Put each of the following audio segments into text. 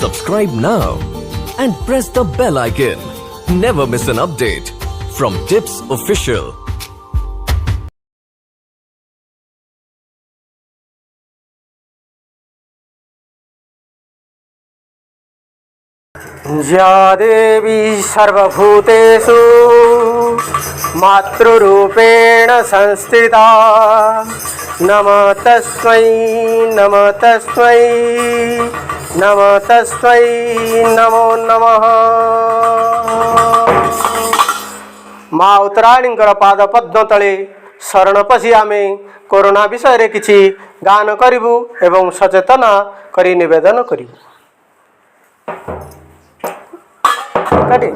Subscribe now and press the bell icon. Never miss an update from Tips Official. या देवी सर्वभूतेषु मातृरूपेण संस्थिता नमः तस्मै नमः तस्मै नमः तस्मै नमो नमः। माँ उत्तरायणींकर पाद पद्म तले शरण पशि आमे कोरोना विषय रे किछि गान करिबु एवं सचेतन करी निवेदन करिबु। काटे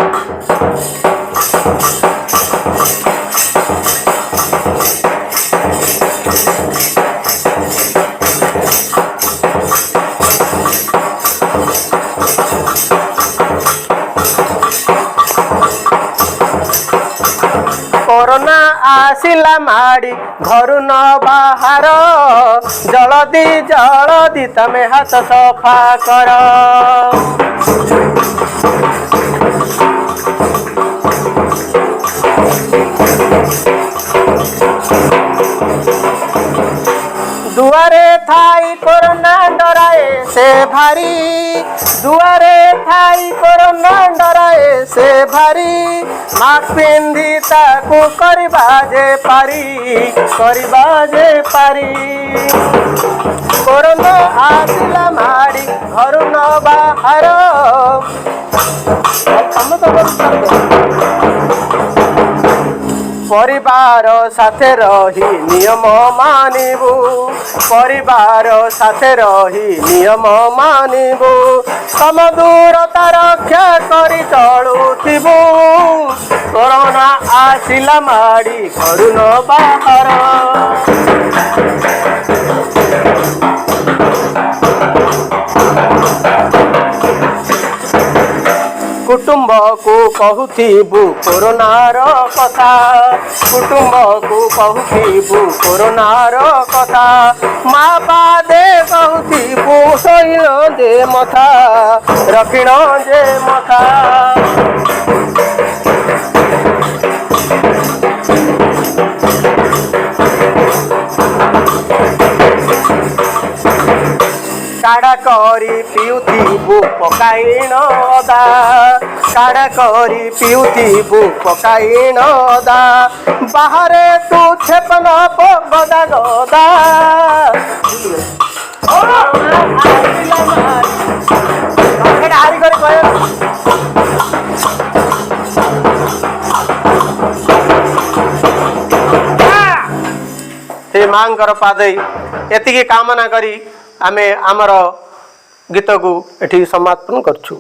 कोरोना आसिला माड़ी घरु न बाहर जल्दी जल्दी तमे हाथ सफा कर। दुआरे थाई कोरोना डराए से भारी दुआरे थाई कोरोना डराए से भारी मास्क पिंधि ताकू करबा जे पारी कोरोना आसिला माड़ी घर न बाहर परिवार साथे रही नियम मानिबू परिवार साथे रही नियम मानिबू सम दूरता रक्षा करी चलुथिबू कोरोना आसिला माड़ी घरु न बाहर। कुटुंब को कहूथिबु कोरोनार कथा कुटुंब को कहूथिबु कोरोनार कथा माँ बादे कहूथिबु शैल जे मथा रखिण जे मथा। काढ़ा करी पिउथिबु पकाइण अदा काढ़ा करी पिउथिबु पकाइण अदा बाहरे तू छेपन गदा गदा हे मांकर पादे एतिकी कामना करी आमे आमर गीत को एठी समापन करछु।